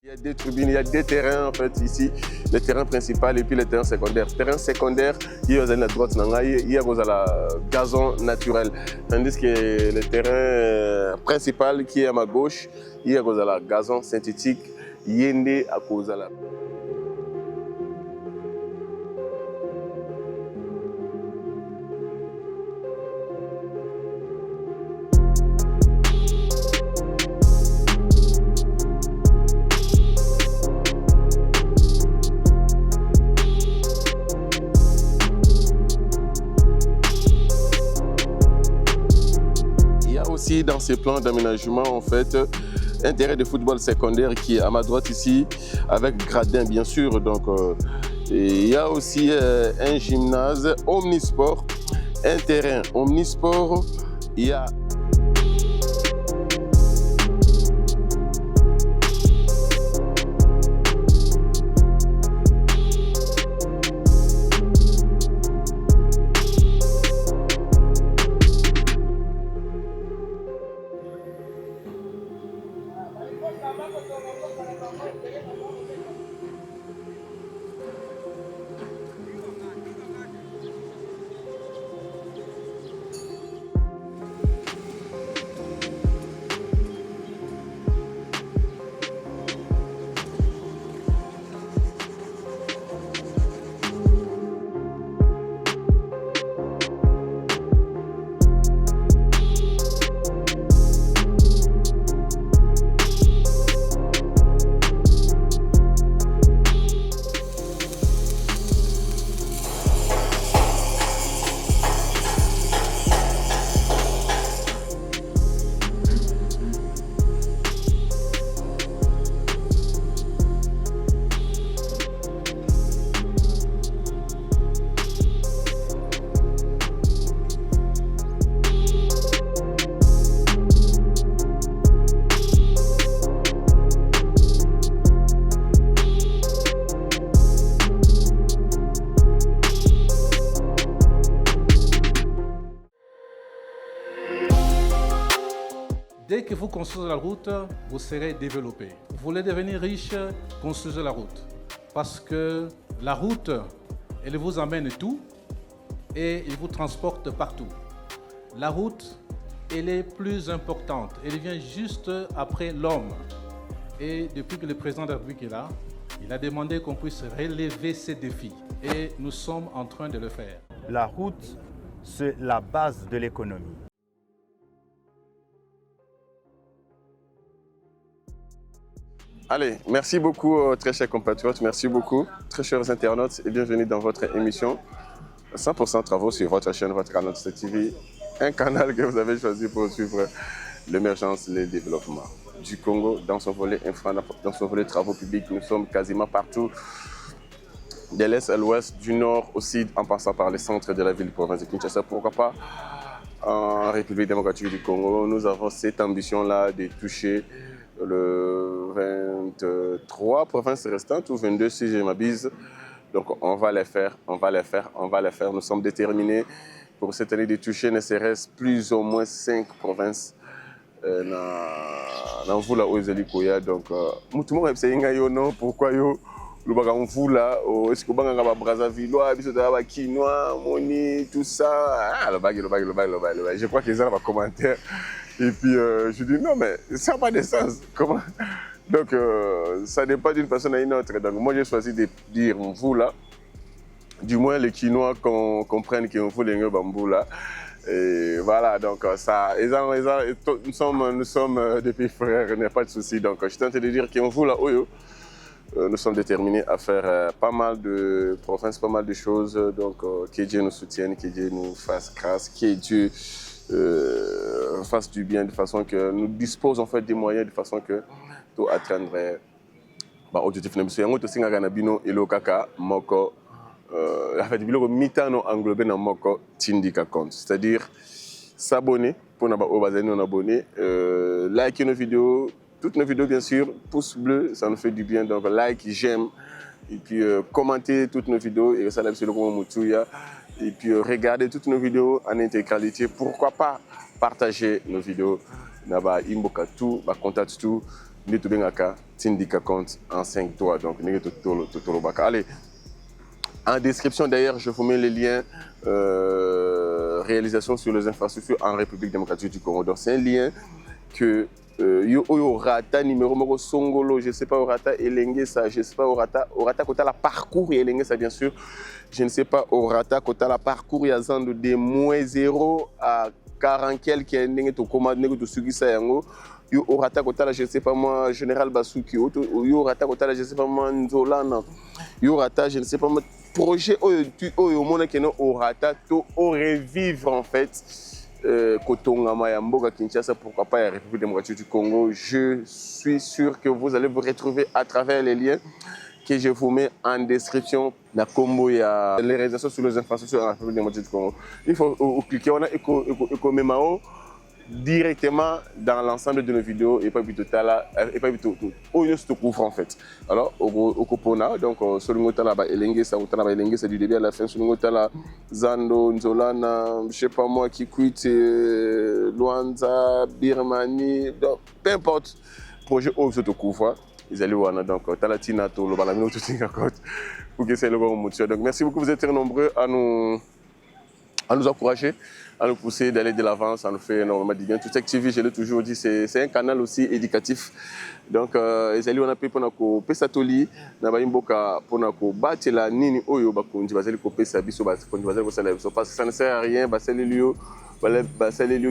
Il y a des tribunes, il y a des terrains en fait ici, le terrain principal et puis le terrain secondaire. Le terrain secondaire, il y a la droite, il y a le gazon naturel. Tandis que le terrain principal qui est à ma gauche, il y a le gazon synthétique, il y a à cause de la... Aussi dans ces plans d'aménagement en fait un terrain de football secondaire qui est à ma droite ici avec gradin bien sûr, donc il y a aussi un gymnase omnisport, un terrain omnisport, il y a Dès que vous construisez la route, vous serez développé. Vous voulez devenir riche, construisez la route. Parce que la route, elle vous amène tout et elle vous transporte partout. La route, elle est plus importante. Elle vient juste après l'homme. Et depuis que le président de la République est là, il a demandé qu'on puisse relever ces défis. Et nous sommes en train de le faire. La route, c'est la base de l'économie. Allez, merci beaucoup très chers compatriotes, merci beaucoup très chers internautes et bienvenue dans votre émission 100% travaux sur votre chaîne, votre canal TV, un canal que vous avez choisi pour suivre l'émergence et le développement du Congo dans son volet infra, dans son volet travaux publics. Nous sommes quasiment partout, de l'est à l'ouest, du nord au sud, en passant par les centres de la ville de province de Kinshasa. Pourquoi pas en République démocratique du Congo, nous avons cette ambition-là de toucher le 23 provinces restantes ou 22 si je m'abuse. Donc on va les faire, on va les faire, on va les faire. Nous sommes déterminés pour cette année de toucher ne serait-ce plus ou moins 5 provinces dans vous là où Koya. Donc tout le monde sait non pourquoi yo le bagan vous là est-ce que banga ba Brazzaville biso da ba Kinois Moni tout ça le bague. Je crois qu'ils ont un commentaire. Et puis je dis non mais ça n'a pas de sens. Comment? Donc ça dépend d'une personne à une autre. Donc moi j'ai choisi de dire vous là. Du moins les Quinois comprennent qu'on vous les bambou là. Et voilà, donc ça, nous sommes des pays frères, il n'y a pas de souci. Donc je suis en train de dire qu'on vous là, nous sommes déterminés à faire pas mal de provinces, pas mal de choses. Donc que Dieu nous soutienne, que Dieu nous fasse grâce, que Dieu fasse du bien de façon que nous disposons en fait des moyens de façon que tout atteindre objectif. Nous sommes aussi et le kaka moko. En fait, il mitano englobé dans moko tindika compte, c'est-à-dire s'abonner pour nous abonner, liker nos vidéos, toutes nos vidéos bien sûr, pouce bleu, ça nous fait du bien, donc like, j'aime, et puis commenter toutes nos vidéos et ça sur le Moutuya, et puis regarder toutes nos vidéos en intégralité, pourquoi pas partager nos vidéos, imboka tout, contact tout. nde tobengaka tindika compte en 5 doigts. Donc ndenge tolobaka. Allez, en description d'ailleurs, je vous mets les liens réalisation sur les infrastructures en République démocratique du Congo. Donc c'est un lien que yo rata numéro moko songolo, je sais pas orata elenge ça, je sais pas orata kota la parcours elenge ça bien sûr. Je ne sais pas orata kota la parcours ya zando de moins 0 à 40 quelques ndenge to commande ndenge to sugisa yango. Yo orata kota la je sais pas moi général Basuki, yo orata kota la je sais pas moi Nzolana. Yo orata je ne sais pas moi projet oyo mona keno orata to revivre en fait. Kotongama ya mboka Kinshasa, pourquoi pas la République démocratique du Congo. Je suis sûr que vous allez vous retrouver à travers les liens que je vous mets en description. La combo, il y a les réalisations sur les infrastructures en République démocratique du Congo. Il faut cliquer, on a éco directement dans l'ensemble de nos vidéos et pas du tout là et pas du tout au lieu de couvre en fait. Alors au Kopona donc sur le ngota là ba elenge ça ngota ba elenge c'est du début à la fin sur le ngota là Zando Nzolana je sais pas moi qui quitte Luanza Birmanie donc peu importe projet au se couvre ils allaient voir donc talatina to le balamino tout ça pour que c'est le bon moteur. Donc merci beaucoup, vous êtes très nombreux à nous encourager, à nous pousser d'aller de l'avant, ça nous fait énormément de bien. Tout TV, je l'ai toujours dit, c'est un canal aussi éducatif. Donc, on a pris pour nous pesatoli, na baimboka pour nous battre la nini oyo bakundi baseli ko pesa biso bakundi baseli ko sala biso parce que ça ne sert à rien baseli lieu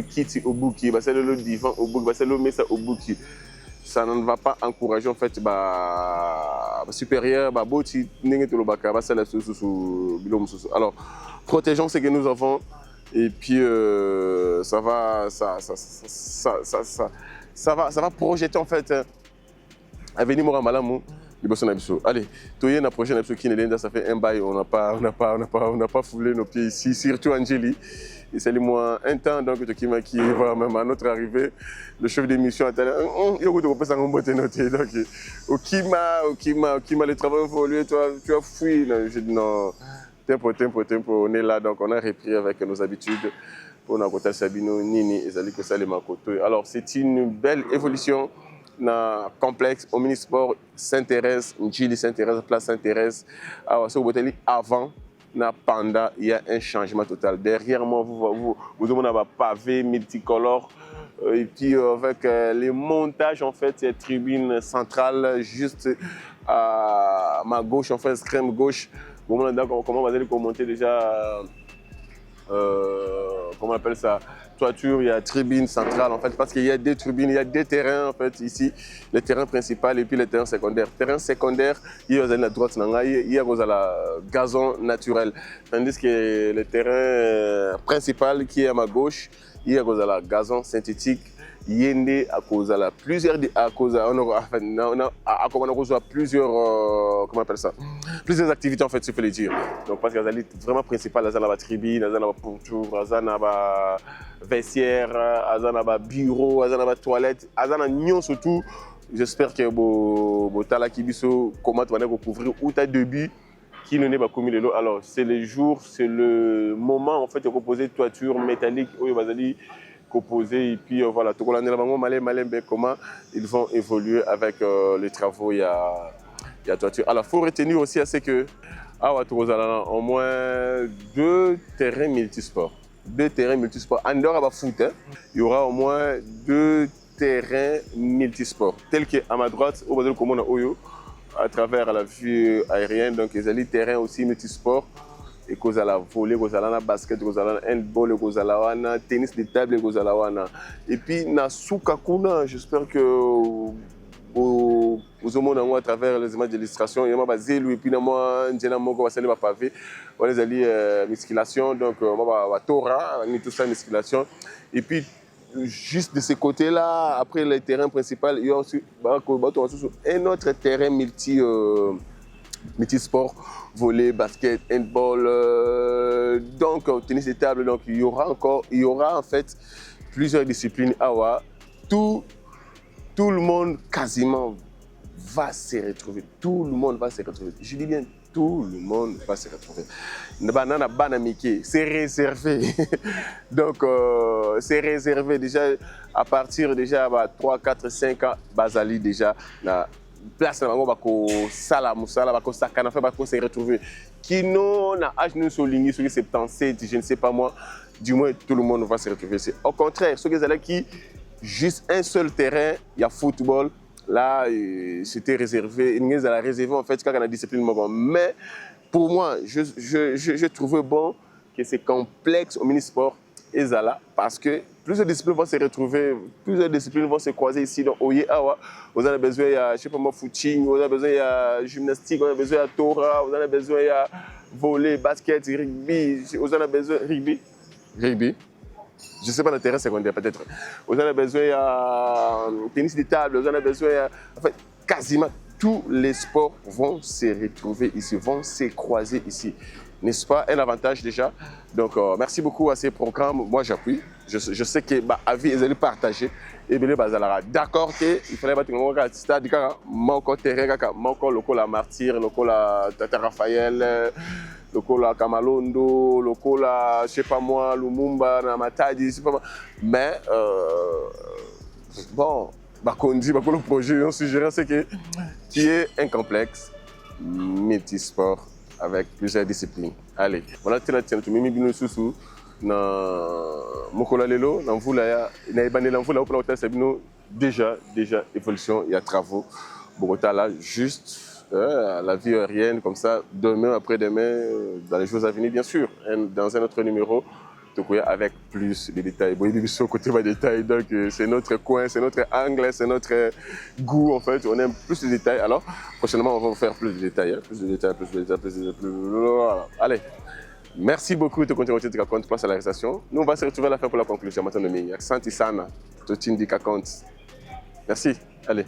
kiti obuki baseli le divan obuki baseli mesa obuki. Ça ne va pas encourager en fait supérieur boti ndenge to lobaka basala sous bilom sous. Alors protégeons ce que nous avons et puis ça va projeter en fait avenir mora malamu liboso na biso. Allez, toyé na prochaine épisode qui n'est ça fait un bail on n'a pas foulé nos pieds ici surtout Angélie. Et c'est moi un temps donc qui va même à notre arrivée le chef d'émission a tellement yo ko pesa ngombote noté donc au Kima le travail évolué toi tu as fui je dis non tempo on est là donc on a repris avec nos habitudes pour na kota Sabino Nini ezali ko sala makoto. Alors c'est une belle évolution na complexe au Omnisport s'intéresse Njili s'intéresse place s'intéresse à ce boteli avant na panda il y a un changement total. Derrière moi vous avez un pavé multicolore et puis avec les montages en fait cette tribune centrale juste à ma gauche en fait extrême gauche. Comment vous allez commenter déjà comment on appelle ça, toiture, il y a tribune centrale en fait, parce qu'il y a des tribunes, il y a des terrains en fait ici, le terrain principal et puis le terrain secondaire. Terrain secondaire, il y a la droite, il y a la gazon naturel, tandis que le terrain principal qui est à ma gauche, il y a la gazon synthétique. Yende à cause de la plusieurs comment appelle ça, plusieurs activités en fait se fait le dire. Donc parce que c'est vraiment principal à la tribune, à la pourtour, à la vestiaire, à la bureau, à la toilette, à la nion surtout. J'espère que bo tala kibiso comment tu vas couvrir ou ta début qui ne n'est pas commis le lot. Alors c'est le jour, c'est le moment en fait de reposer toiture métallique au Bazali composé et puis voilà tout comment ils vont évoluer avec les travaux il y a toiture. Alors faut retenir aussi à ce que au moins 2 terrains multisports en dehors de foot il y aura au moins 2 terrains multisports tels que à ma droite au Bazil comme on a Oyo à travers la vue aérienne donc ils ont des terrains aussi multisports et cause à la volley, cause à la basket, cause à la handball, cause à la tennis de table, cause à la wana. Et puis na soukakuna, j'espère que vous avez à travers les images d'illustration, il y a ma zélu et puis moi njena moko va salir ma pavé, on les alliés musculation donc moi Torah, tout ça musculation et puis juste de ce côté-là, après le terrain principal, il y a aussi un autre terrain multisport, volley, basket, handball, donc tennis de table. Donc il y aura en fait plusieurs disciplines. Tout le monde quasiment va se retrouver. Tout le monde va se retrouver. Je dis bien tout le monde va se retrouver. C'est réservé. Donc, c'est réservé déjà à partir déjà de 3, 4, 5 ans. Bazali déjà, la place, on va se retrouver. Qui n'ont âge nous souligné sur les 77, je ne sais pas moi, du moins tout le monde va se retrouver ici. Au contraire, ceux qui juste un seul terrain, il y a football. Là, c'était réservé. Ils ont réservé en fait quand on a discipline. Mais pour moi, je trouvais bon que c'est complexe au mini-sport et Zala parce que plusieurs disciplines vont se retrouver, plusieurs disciplines vont se croiser ici. Donc, vous avez besoin de, je sais pas moi, footing, vous avez besoin de gymnastique, vous avez besoin de Torah, vous avez besoin de volley, basket, rugby, vous avez besoin de rugby. Je ne sais pas, le terrain secondaire peut-être. Vous avez besoin de tennis de table, vous avez besoin en fait, quasiment tous les sports vont se retrouver ici, vont se croiser ici. N'est-ce pas un avantage déjà? Donc, merci beaucoup à ces programmes. Moi, j'appuie. Je sais que avis ils allaient partager. Et bien, d'accord qu'il fallait battre un stade, mon terrain, mon local Martyr, local Tata Raphaël. Lokola Kamalondo, lokola, je sais pas moi, Lumumba, Namatadi, je sais pas moi. Mais, bon, le projet, on suggère, c'est que tu es un complexe multisport avec plusieurs disciplines. Allez, voilà, tu as tu mets bien sous na mokola lelo na mvula na ibane la mvula opla hôtel sabino déjà évolution, il y a travaux. Bogota là juste la vie aérienne comme ça, demain, après-demain, dans les jours à venir, bien sûr, dans un autre numéro, avec plus de détails. Bon, il y a côté des détails, donc c'est notre coin, c'est notre angle, c'est notre goût, en fait, on aime plus de détails. Alors, prochainement, on va vous faire plus de détails, hein? Plus de détails. Voilà. Allez, merci beaucoup de continuer à compte, place à la réalisation. Nous, on va se retrouver à la fin pour la conclusion. Maintenant, Santi Sana, Totindi Kakont. Merci, allez.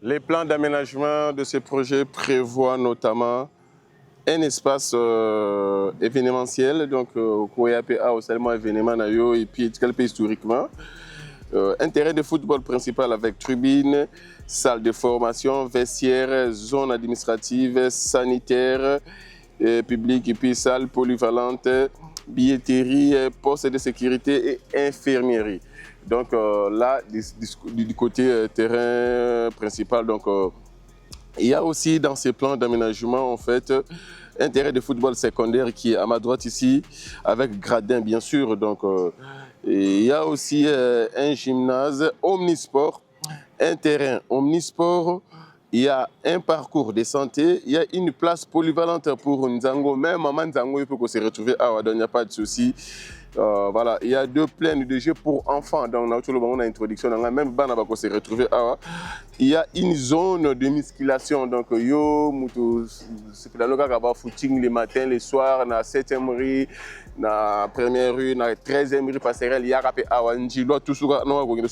Les plans d'aménagement de ce projet prévoient notamment un espace événementiel, donc au seulement événement et puis historiquement. Un terrain de football principal avec tribune, salle de formation, vestiaire, zone administrative, sanitaire, publique et puis salle polyvalente, billetterie, poste de sécurité et infirmerie. Donc là, du côté terrain principal, donc il y a aussi dans ces plans d'aménagement en fait un terrain de football secondaire qui est à ma droite ici, avec gradin bien sûr. Donc et il y a aussi un gymnase omnisport, un terrain omnisport. Il y a un parcours de santé, il y a une place polyvalente pour Nzango. Même Maman Nzango, il faut se retrouver à Wadon, il n'y a pas de souci. Voilà, il y a 2 plaines de jeux pour enfants. Donc, on a introduction, même Bana va se retrouver à. Il y a une zone de musculation. Donc, c'est le footing les matins, les soirs, dans la 7e rue, dans la 1e rue, dans la 13e rue passerelle, il y a tout ça,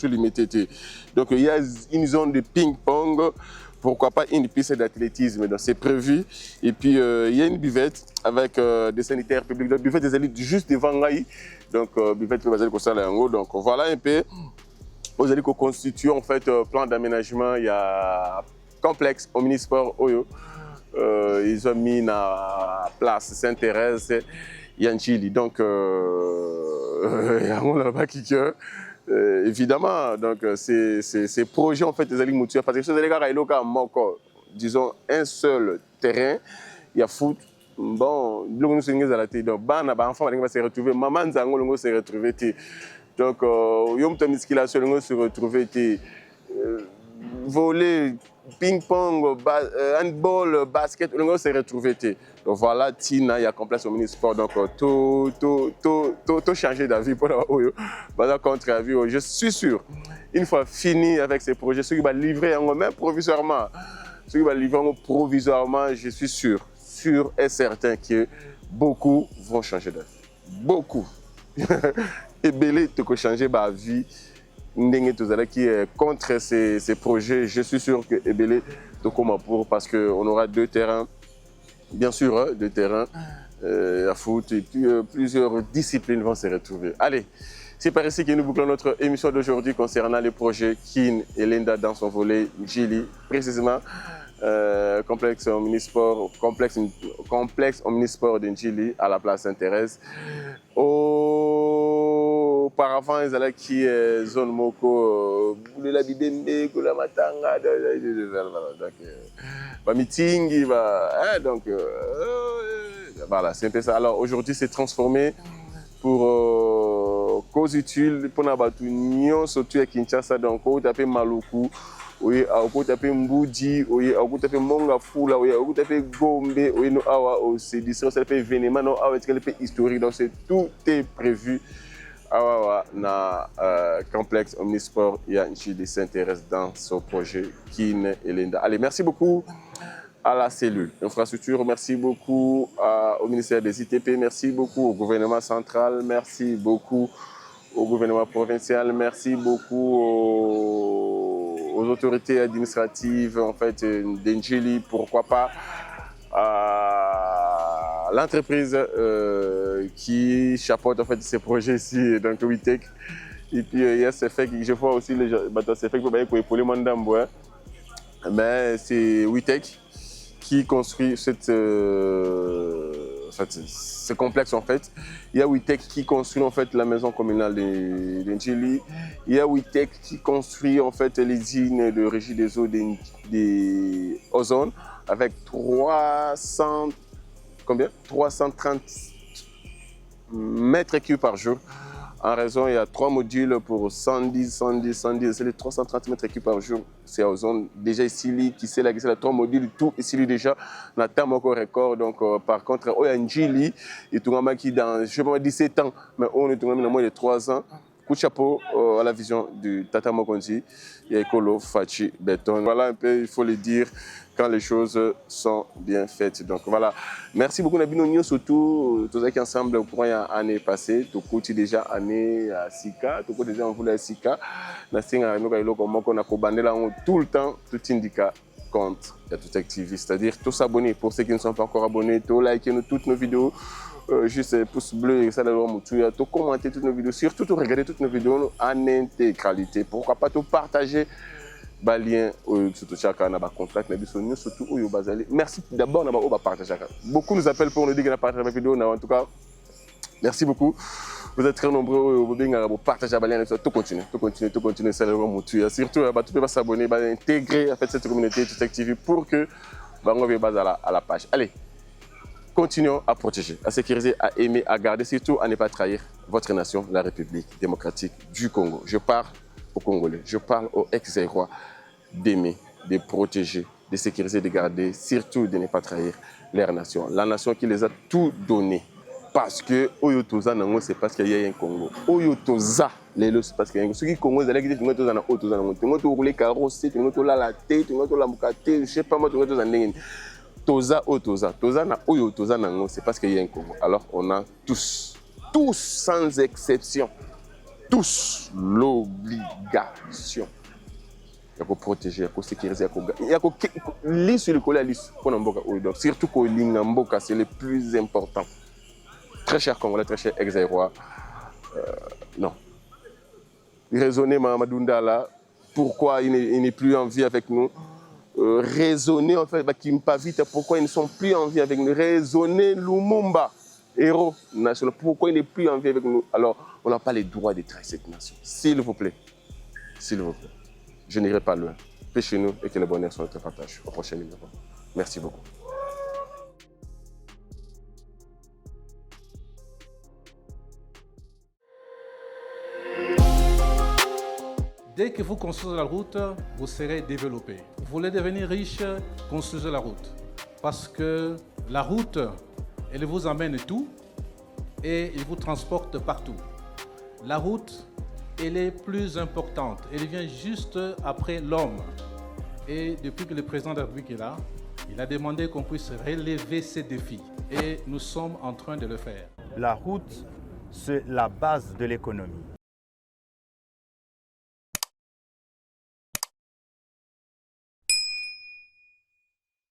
limité. Donc, il y a une zone de ping-pong. Pourquoi pas une piste d'athlétisme, donc c'est prévu. Et puis il y a une buvette avec des sanitaires publics, donc buvette des élites juste devant Ngaï. Donc buvette basée comme ça là en haut. Donc voilà un peu. Aux élites qu'on constitue en fait plan d'aménagement. Il y a complexe omnisport Oyo. Ils ont mis la place Sainte-Thérèse, Yanchili. Donc il y a un là-bas qui évidemment, donc ces projets en fait des alliés moutiers parce que ces gars disons un seul terrain, il y a foot, bon, nous sommes à la tête, donc enfant va se retrouver, maman Zango se retrouver, donc yom ta musculation se retrouver, voler, ping-pong, handball, basket, on se retrouver. Donc voilà, Tina, il y a complexe au mini-sport, donc tout changer d'avis pour la contre-avis. Je suis sûr, une fois fini avec ces projets, ceux qui vont livrer même provisoirement, je suis sûr et certain que beaucoup vont changer d'avis. Beaucoup. Et Belé, tu peux changer ma vie. Qui est contre ces projets, je suis sûr que Ebele te comment pour parce qu'on aura 2 terrains, bien sûr, 2 terrains à foot et puis plusieurs disciplines vont se retrouver. Allez, c'est par ici que nous bouclons notre émission d'aujourd'hui concernant les projets Kin et Linda dans son volet Njili, précisément complexe omnisport de Njili à la place Sainte-Thérèse. Auparavant, ils allaient qui zone Moko, la Bidende, la Matanga, donc meeting, donc voilà, c'est un peu ça. Alors aujourd'hui, c'est transformé pour cause utile pour n'abattre union surtout à Kinshasa, donc au tapé Maluku. Oui, au tapé Mboudi, oui, au tapé Mongafula, oui, au tapé Gombe, oui, nous avons c'est événement, nous avons historique, donc tout est prévu. Na complexe omnisport, il y a qui s'intéresse dans ce projet Kin et Linda. Allez, merci beaucoup à la cellule infrastructure, merci beaucoup au ministère des ITP, merci beaucoup au gouvernement central, merci beaucoup au gouvernement provincial, merci beaucoup aux autorités administratives en fait d'Njili, pourquoi pas l'entreprise qui chapeaute en fait ces projets ici, donc WITEC. Et puis il y a ce fait que je vois aussi les gens, c'est fait pour épauler mon dame, mais c'est WITEC qui construit ce complexe en fait. Il y a WITEC qui construit en fait la maison communale de Njili. Il y a WITEC qui construit en fait l'usine de régie des eaux des Ozone avec 330 mètres cubes par jour. En raison, il y a 3 modules pour 110, c'est les 330 mètres cubes par jour. C'est aux zones déjà ici, qui c'est là, 3 modules, tout ici déjà. On attend encore record. Donc, par contre, il y a Njili, et tout le monde qui dans, je sais pas, 17 ans, mais on est tout le monde moins de 3 ans. coup de chapeau à la vision du Tata Mokonzi et Ekolo Fachi Beton. Voilà un peu, il faut le dire, quand les choses sont bien faites. Donc voilà, merci beaucoup Nabino Nyo, surtout tous qui ensemble pour une année passée, tout côté déjà année à Sika, tout côté déjà on voulait à Sika, Nastinga nous kailo comme on a cobandé là tout le temps, tout indica compte, il y a tout activiste, c'est-à-dire tous s'abonner pour ceux qui ne sont pas encore abonnés, tous liker toutes nos vidéos. Juste pouce bleu et ça tout commenter toutes nos vidéos, surtout tout regarder toutes nos vidéos en intégralité. Pourquoi pas tout partager les liens surtout chacun n'a pas contact surtout où bazali. Merci d'abord n'a pas partager. Beaucoup nous appellent pour nous dire qu'on a partagé la vidéo. En tout cas, merci beaucoup. Vous êtes très nombreux vous partager les liens. Tout continuer, c'est le surtout tout peut pas s'abonner, intégrer en fait cette communauté tout active pour que on va à la page. Allez. Continuons à protéger, à sécuriser, à aimer, à garder, surtout à ne pas trahir votre nation, la République démocratique du Congo. Je parle aux Congolais, je parle aux ex-rois d'aimer, de protéger, de sécuriser, de garder, surtout de ne pas trahir leur nation. La nation qui les a tout donné. Parce que Oyotoza Nango, c'est parce qu'il y a un Congo. Oyotoza, c'est parce qu'il y a un Congo. Ceux qui Congo, ils disent que tu as un Oyotoza Nango. Tu as roulé carrossé, tu as la tête, tu as la moukaté, je ne sais pas moi, tu as un Toza na Oyo Toza nango, c'est parce qu'il y a un Congo. Alors on a tous sans exception, tous l'obligation de protéger, de sécuriser, de lire sur le collet pour Namboka Oyo. Surtout que Namboka, c'est le plus important. Très cher Congolais, très cher ex-roi. Non. Raisonnez Mamadou là, pourquoi il n'est plus en vie avec nous. Raisonner en fait qui me pas vite pourquoi ils ne sont plus en vie avec nous. Raisonner Lumumba, héros national, pourquoi il n'est plus en vie avec nous. Alors on n'a pas les droits de trahir cette nation. S'il vous plaît, je n'irai pas loin. Paix chez nous et que le bonheur soit notre partage. Au prochain numéro. Merci beaucoup. Dès que vous construisez la route, vous serez développé. Vous voulez devenir riche, construisez la route. Parce que la route, elle vous amène tout et elle vous transporte partout. La route, elle est plus importante. Elle vient juste après l'homme. Et depuis que le président de la République est là, il a demandé qu'on puisse relever ces défis. Et nous sommes en train de le faire. La route, c'est la base de l'économie.